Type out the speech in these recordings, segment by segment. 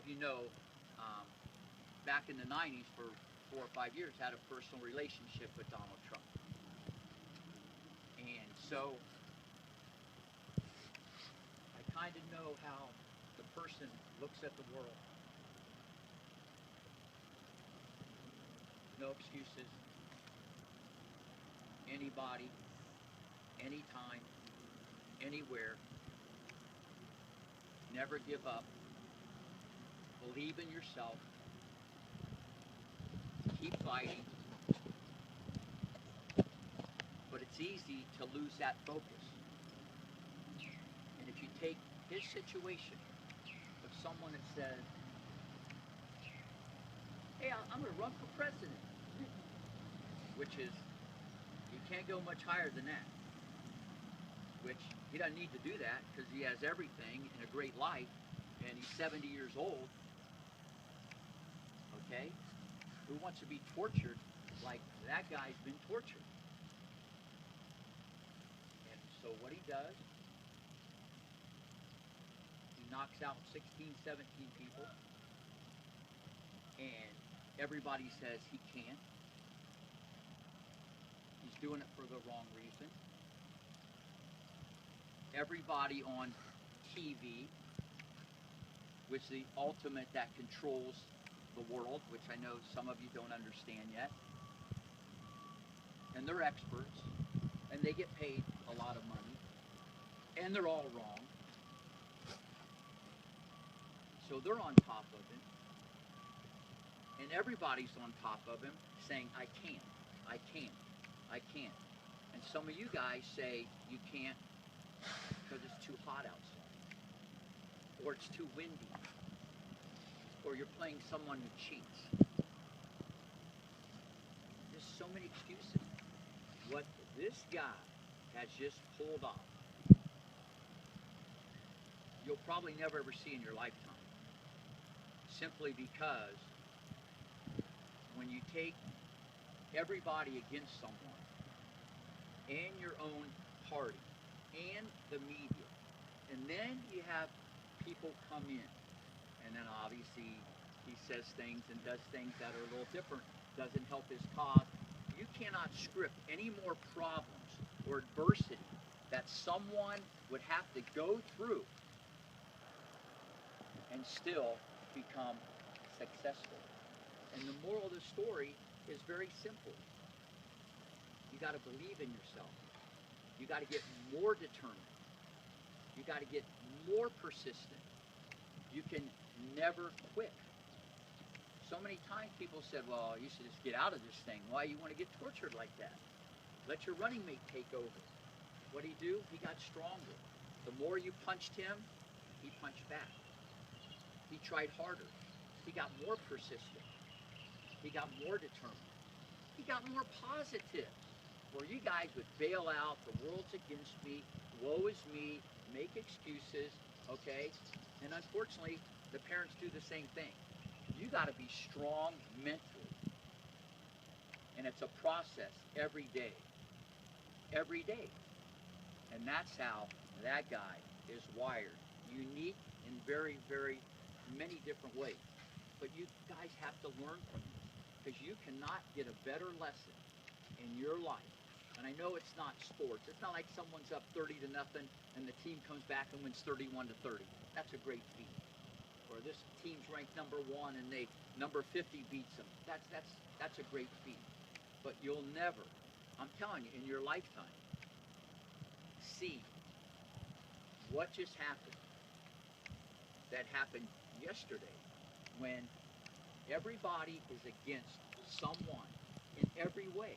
of you know, um, back in the 90s for 4 or 5 years, had a personal relationship with Donald Trump. And so I kind of know how the person looks at the world. No excuses. Anybody, anytime, anywhere. Never give up. Believe in yourself. Keep fighting. But it's easy to lose that focus. And if you take his situation of someone that says, hey, I'm going to run for president, which is, you can't go much higher than that. Which he doesn't need to do that because he has everything and a great life, and he's 70 years old. Okay? Who wants to be tortured like that guy's been tortured? And so what he does, he knocks out 16, 17 people, and everybody says he can't. He's doing it for the wrong reason. Everybody on TV, which is the ultimate that controls the world, which I know some of you don't understand yet. And they're experts, and they get paid a lot of money, and they're all wrong. So they're on top of him, and everybody's on top of him saying, I can't, I can't, I can't. And some of you guys say you can't because it's too hot outside, or it's too windy, or you're playing someone who cheats. There's so many excuses. What this guy has just pulled off, you'll probably never ever see in your lifetime. Simply because when you take everybody against someone, and your own party, and the media, and then you have people come in, and then obviously he says things and does things that are a little different, doesn't help his cause. You cannot script any more problems or adversity that someone would have to go through and still become successful. And the moral of the story is very simple. You got to believe in yourself. You got to get more determined. You got to get more persistent. You can never quit. So many times people said, well, you should just get out of this thing. Why you want to get tortured like that? Let your running mate take over. What did he do? He got stronger. The more you punched him, he punched back. He tried harder. He got more persistent. He got more determined. He got more positive. Where you guys would bail out, the world's against me, woe is me, make excuses, okay? And unfortunately, the parents do the same thing. You got to be strong mentally. And it's a process every day. Every day. And that's how that guy is wired. Unique in very, very many different ways. But you guys have to learn from this. Because you cannot get a better lesson in your life. And I know it's not sports. It's not like someone's up 30-0 and the team comes back and wins 31-30. That's a great feat. Or this team's ranked number 1 and number 50 beats them. That's a great feat. But you'll never, I'm telling you, in your lifetime, see what just happened. That happened yesterday when everybody is against someone in every way.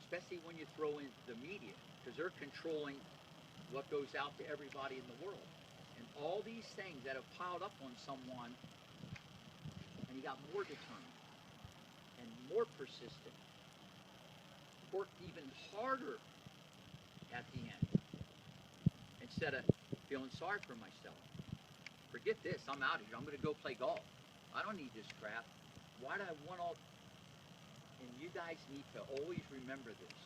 Especially when you throw in the media, because they're controlling what goes out to everybody in the world. And all these things that have piled up on someone, and you got more determined and more persistent, worked even harder at the end, instead of feeling sorry for myself. Forget this, I'm out of here, I'm going to go play golf. I don't need this crap. Why do I want all... And you guys need to always remember this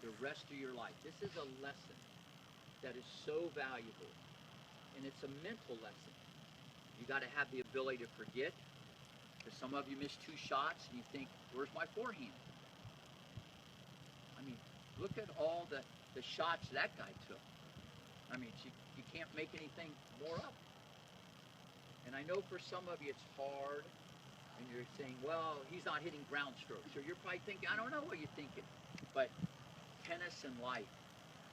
the rest of your life. This is a lesson that is so valuable. And it's a mental lesson. You got to have the ability to forget. Because some of you miss 2 shots and you think, where's my forehand? I mean, look at all the shots that guy took. I mean, you can't make anything more up. And I know for some of you it's hard, and you're saying, well, he's not hitting ground strokes. So you're probably thinking, I don't know what you're thinking. But tennis and life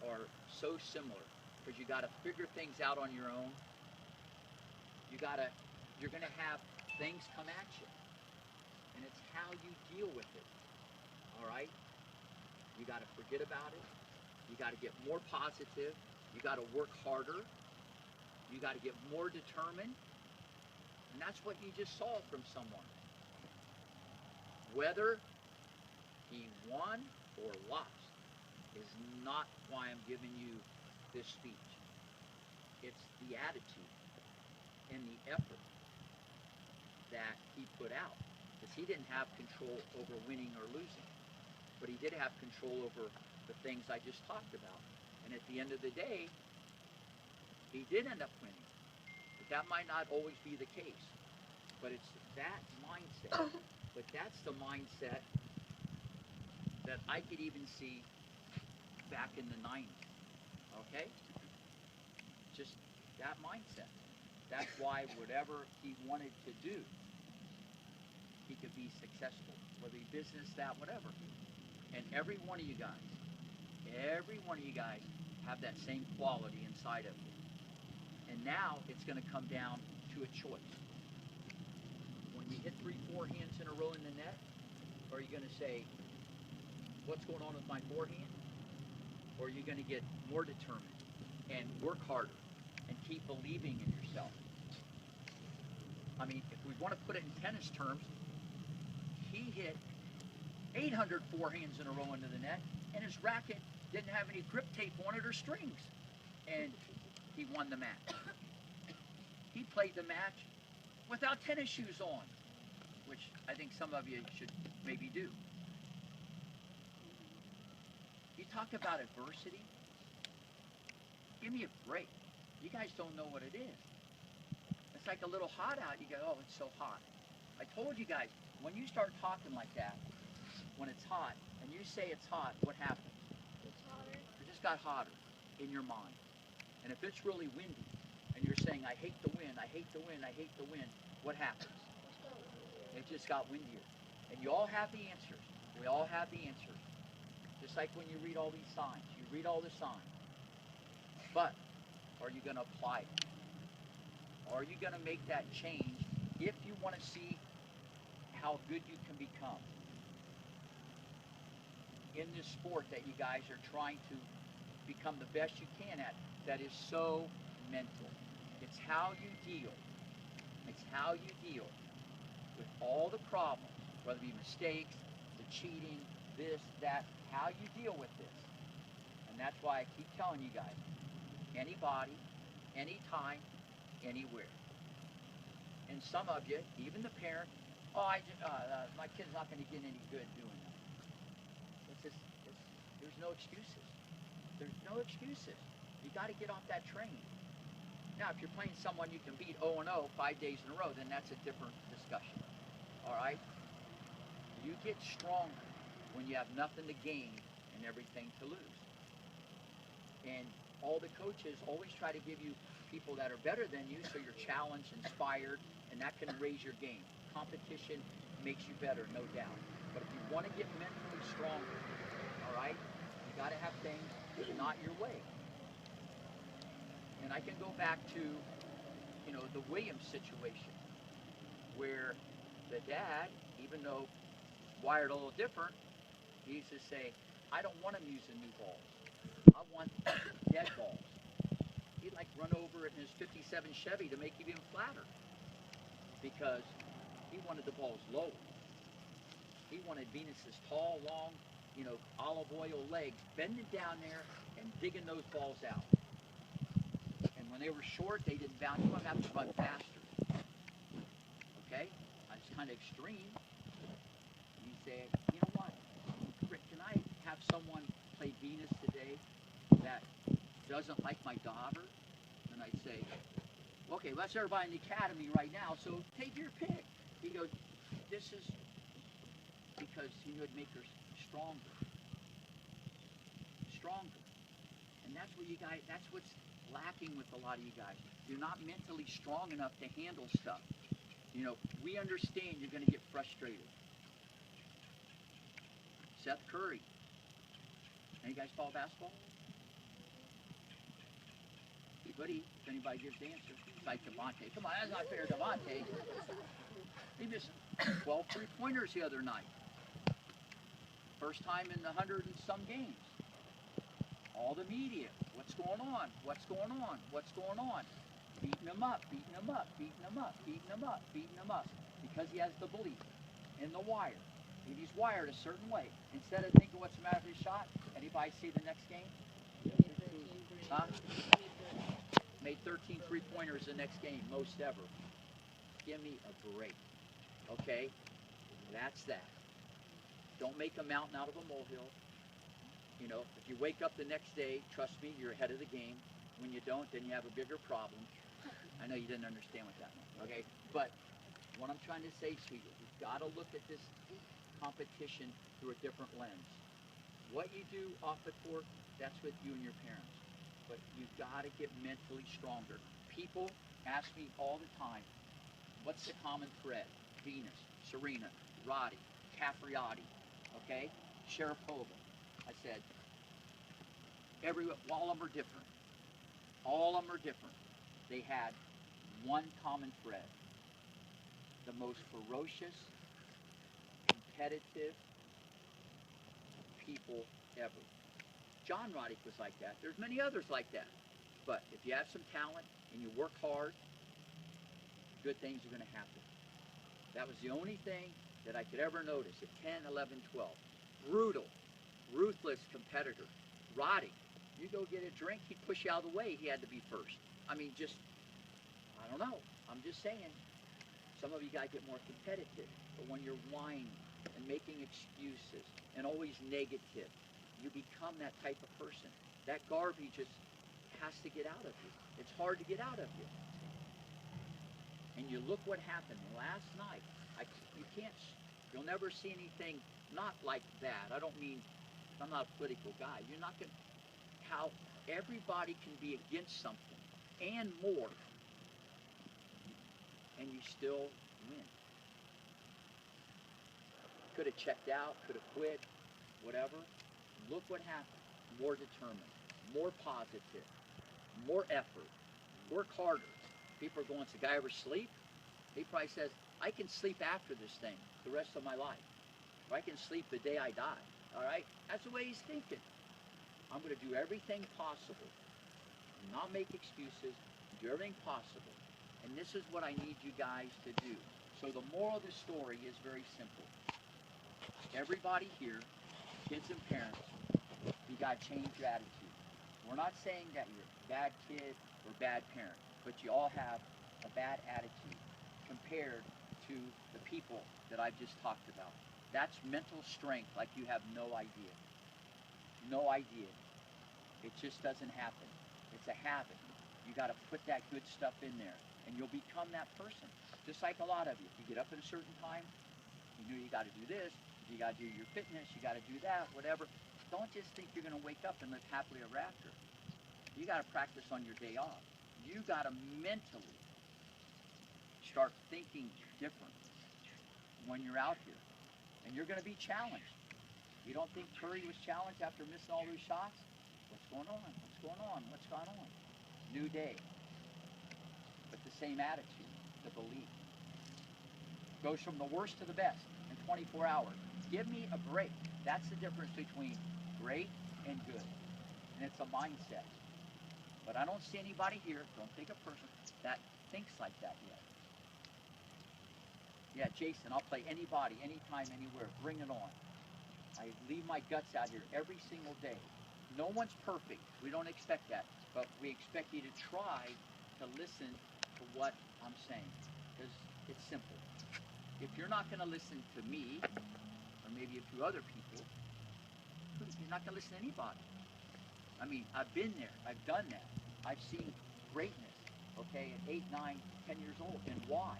are so similar, because you got to figure things out on your own. You're going to have things come at you. And it's how you deal with it. All right? You got to forget about it. You got to get more positive. You got to work harder. You got to get more determined. And that's what you just saw from someone. Whether he won or lost is not why I'm giving you this speech. It's the attitude and the effort that he put out. Because he didn't have control over winning or losing. But he did have control over the things I just talked about. And at the end of the day, he did end up winning. But that might not always be the case. But it's that mindset. But that's the mindset that I could even see back in the 90s. Okay? Just that mindset. That's why whatever he wanted to do, he could be successful. Whether he business that, whatever. And every one of you guys have that same quality inside of you. And now it's going to come down to a choice. When you hit 3 forehands in a row in the net, are you going to say, what's going on with my forehand? Or are you going to get more determined and work harder and keep believing in yourself? I mean, if we want to put it in tennis terms, he hit 800 forehands in a row into the net, and his racket didn't have any grip tape on it or strings. And he won the match. He played the match without tennis shoes on, which I think some of you should maybe do. You talk about adversity. Give me a break. You guys don't know what it is. It's like a little hot out. You go, oh, it's so hot. I told you guys, when you start talking like that, when it's hot, and you say it's hot, what happens? It's hotter. It just got hotter in your mind. And if it's really windy, and you're saying, I hate the wind, I hate the wind, I hate the wind, what happens? It just got windier. And you all have the answers. We all have the answers. Just like when you read all these signs. You read all the signs. But are you going to apply it? Are you going to make that change if you want to see how good you can become in this sport that you guys are trying to become the best you can at, that is so mental? It's how you deal. It's how you deal with all the problems, whether it be mistakes, the cheating, this, that, how you deal with this. And that's why I keep telling you guys, anybody, anytime, anywhere. And some of you, even the parent, my kid's not going to get any good doing that. There's no excuses. There's no excuses. You got to get off that train. Now, if you're playing someone you can beat 0-0 5 days in a row, then that's a different discussion. All right? You get stronger when you have nothing to gain and everything to lose. And all the coaches always try to give you people that are better than you, so you're challenged, inspired, and that can raise your game. Competition makes you better, no doubt. But if you want to get mentally stronger, all right, you got to have things not your way. And I can go back to, the Williams situation, where the dad, even though wired a little different, he used to say, I don't want him using new balls. I want dead balls. He'd like run over in his 57 Chevy to make it even flatter, because he wanted the balls low. He wanted Venus's tall, long, olive oil legs bending down there and digging those balls out. And when they were short, they didn't bounce. You don't have to run faster. Okay? That's kind of extreme. You say, you know what? Rick, can I have someone play Venus today that doesn't like my daughter? And I'd say, Okay, well, that's everybody in the academy right now, so take your pick. He goes, this is because he would make her stronger. Stronger. And that's what you guys, that's what's lacking with a lot of you guys. You're not mentally strong enough to handle stuff. You know, we understand you're going to get frustrated. Seth Curry. Any guys follow basketball? Anybody? If anybody gives the answer. It's like Devontae. Come on, that's not fair, Devontae. He missed 12 three-pointers the other night. First time in the 100 and some games. All the media. What's going on? What's going on? What's going on? Beating him up, beating him up, beating him up, beating him up, beating him up. Because he has the belief in the wire. And he's wired a certain way. Instead of thinking what's the matter with his shot, anybody see the next game? Huh? Made 13 three-pointers the next game, most ever. Give me a break. Okay? That's that. Don't make a mountain out of a molehill. You know, if you wake up the next day, trust me, you're ahead of the game. When you don't, then you have a bigger problem. I know you didn't understand what that meant, okay? But what I'm trying to say to you, you've got to look at this competition through a different lens. What you do off the court, that's with you and your parents. But you've got to get mentally stronger. People ask me all the time, what's the common thread? Venus, Serena, Roddy, Capriati, okay? Sharapova. I said, all of them are different. All of them are different. They had one common thread. The most ferocious, competitive people ever. John Roddick was like that. There's many others like that. But if you have some talent and you work hard, good things are going to happen. That was the only thing that I could ever notice at 10, 11, 12. Brutal, ruthless competitor. Roddick, you go get a drink, he'd push you out of the way. He had to be first. I mean, just, I don't know. I'm just saying, some of you guys get more competitive. But when you're whining and making excuses and always negative, you become that type of person. That garbage just has to get out of you. It's hard to get out of you. And you look what happened last night. You'll never see anything not like that. I don't mean, I'm not a political guy. You're not going to, how everybody can be against something and more, and you still win. Could have checked out, could have quit, whatever. Look what happened. More determined, more positive, more effort, work harder. People are going, does the guy ever sleep? He probably says, I can sleep after this thing the rest of my life. Or I can sleep the day I die. All right? That's the way he's thinking. I'm going to do everything possible. Not make excuses. Do everything possible. And this is what I need you guys to do. So the moral of the story is very simple. Everybody here, kids and parents, you got to change your attitude. We're not saying that you're a bad kid or bad parent, but you all have a bad attitude compared to the people that I've just talked about. That's mental strength like you have no idea. No idea. It just doesn't happen. It's a habit. You got to put that good stuff in there, and you'll become that person. Just like a lot of you. If you get up at a certain time, you know you got to do this, you got to do your fitness, you got to do that, whatever. Don't just think you're going to wake up and live happily ever after. You got to practice on your day off. You got to mentally start thinking different when you're out here. And you're going to be challenged. You don't think Curry was challenged after missing all those shots? What's going on? What's going on? What's going on? New day. But the same attitude, the belief. Goes from the worst to the best in 24 hours. Give me a break. That's the difference between great and good. And it's a mindset. But I don't see anybody here, don't think a person, that thinks like that yet. Yeah, Jason, I'll play anybody, anytime, anywhere. Bring it on. I leave my guts out here every single day. No one's perfect. We don't expect that. But we expect you to try to listen to what I'm saying. Because it's simple. If you're not going to listen to me, or maybe a few other people, you're not going to listen to anybody. I mean, I've been there. I've done that. I've seen greatness. okay, at 8, 9, 10 years old. And why?